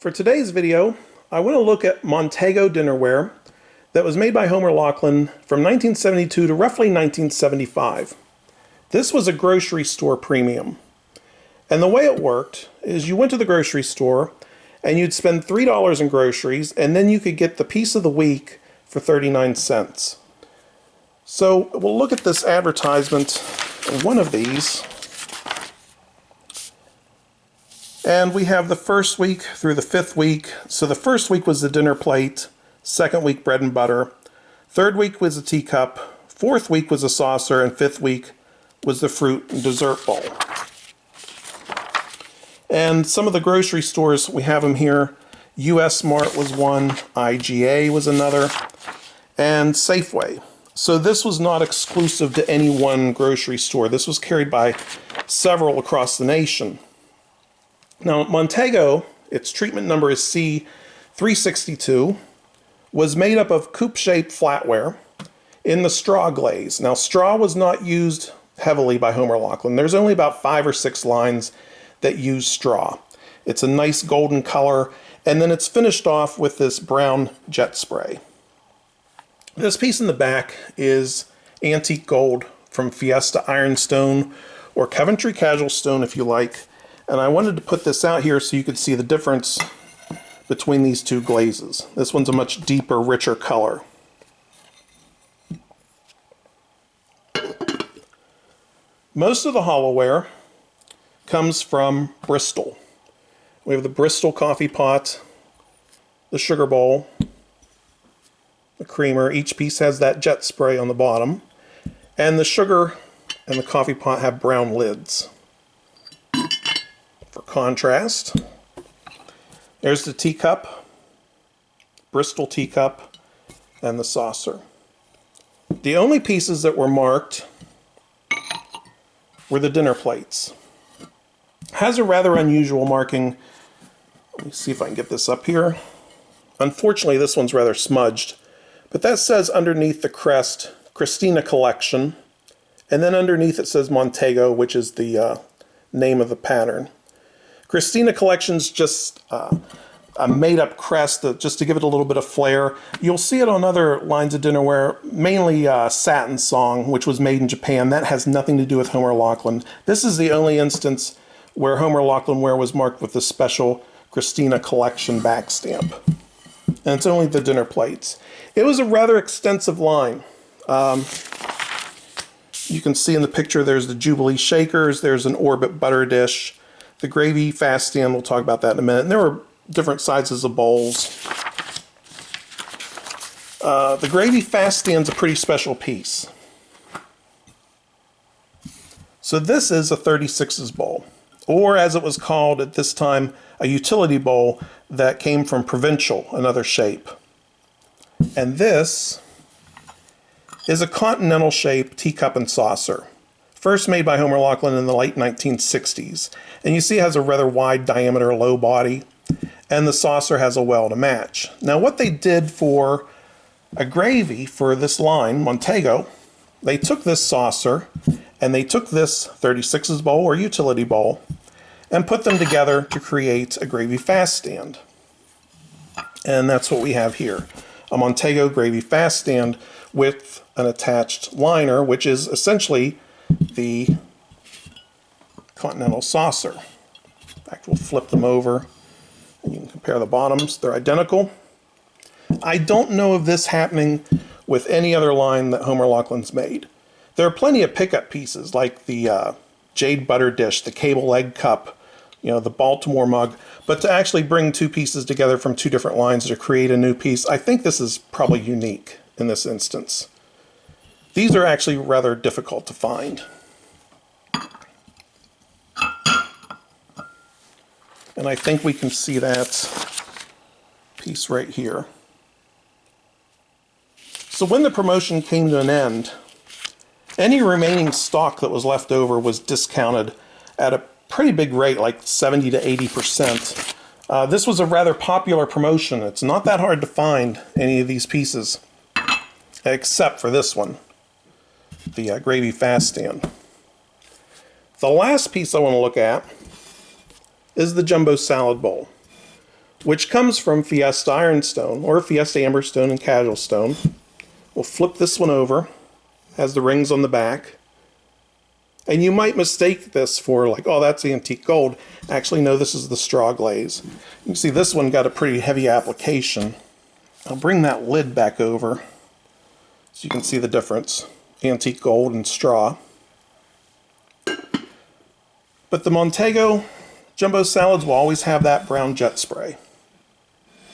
For today's video, I want to look at Montego Dinnerware that was made by Homer Laughlin from 1972 to roughly 1975. This was a grocery store premium. And the way it worked is you went to the grocery store and you'd spend $3 in groceries, and then you could get the piece of the week for 39 cents. So we'll look at this advertisement in one of these. And we have the first week through the 5th week. So the first week was the dinner plate, second week bread and butter, third week was a teacup, fourth week was a saucer, and fifth week was the fruit and dessert bowl. And some of the grocery stores, we have them here. US Mart was one, IGA was another, and Safeway. So this was not exclusive to any one grocery store. This was carried by several across the nation. Now, Montego, its treatment number is C362, was made up of coupe-shaped flatware in the straw glaze. Now, straw was not used heavily by Homer Laughlin. There's only about 5 or 6 lines that use straw. It's a nice golden color, and then it's finished off with this brown jet spray. This piece in the back is antique gold from Fiesta Ironstone, or Coventry Casual Stone if you like. And I wanted to put this out here so you could see the difference between these two glazes. This one's a much deeper, richer color. Most of the hollowware comes from Bristol. We have the Bristol coffee pot, the sugar bowl, the creamer. Each piece has that jet spray on the bottom. And the sugar and the coffee pot have brown lids. For contrast, there's the teacup, Bristol teacup, and the saucer. The only pieces that were marked were the dinner plates. Has a rather unusual marking. Let me see if I can get this up here. Unfortunately, this one's rather smudged, but that says underneath the crest, Christina Collection, and then underneath it says Montego, which is the name of the pattern. Christina Collection's just a made-up crest just to give it a little bit of flair. You'll see it on other lines of dinnerware, mainly Satin Song, which was made in Japan. That has nothing to do with Homer Laughlin. This is the only instance where Homer Laughlin ware was marked with the special Christina Collection back stamp. And it's only the dinner plates. It was a rather extensive line. You can see in the picture there's the Jubilee Shakers, there's an Orbit butter dish, the gravy fast stand, we'll talk about that in a minute. And there were different sizes of bowls. The gravy fast stand's a pretty special piece. So this is a 36's bowl, or as it was called at this time, a utility bowl that came from Provincial, another shape. And this is a continental shape teacup and saucer. First made by Homer Laughlin in the late 1960s. And you see it has a rather wide diameter low body, and the saucer has a well to match. Now what they did for a gravy for this line, Montego, they took this saucer and they took this 36's bowl or utility bowl and put them together to create a gravy fast stand. And that's what we have here, a Montego gravy fast stand with an attached liner, which is essentially the continental saucer. In fact, we'll flip them over and you can compare the bottoms. They're identical. I don't know of this happening with any other line that Homer Laughlin's made. There are plenty of pickup pieces like the jade butter dish, the cable egg cup, the Baltimore mug, but to actually bring two pieces together from two different lines to create a new piece, I think this is probably unique in this instance. These are actually rather difficult to find. And I think we can see that piece right here. So when the promotion came to an end, any remaining stock that was left over was discounted at a pretty big rate, like 70 to 80%. This was a rather popular promotion. It's not that hard to find any of these pieces, except for this one, the gravy fast stand. The last piece I want to look at is the jumbo salad bowl. which comes from Fiesta Ironstone or Fiesta Amberstone and Casual Stone. We'll flip this one over, has the rings on the back. And you might mistake this for like, oh, that's antique gold. Actually, no, this is the straw glaze. You can see this one got a pretty heavy application. I'll bring that lid back over so you can see the difference. Antique gold and straw. But the Montego jumbo salads will always have that brown jet spray.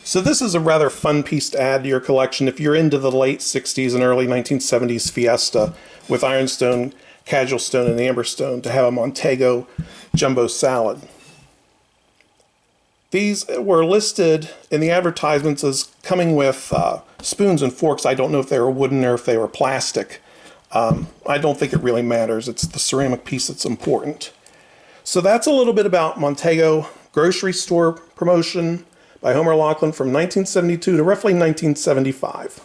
So this is a rather fun piece to add to your collection if you're into the late 60s and early 1970s Fiesta with Ironstone, Casual Stone, and Amberstone to have a Montego jumbo salad. These were listed in the advertisements as coming with spoons and forks. I don't know if they were wooden or if they were plastic. I don't think it really matters. It's the ceramic piece that's important. So that's a little bit about Montego grocery store promotion by Homer Laughlin from 1972 to roughly 1975.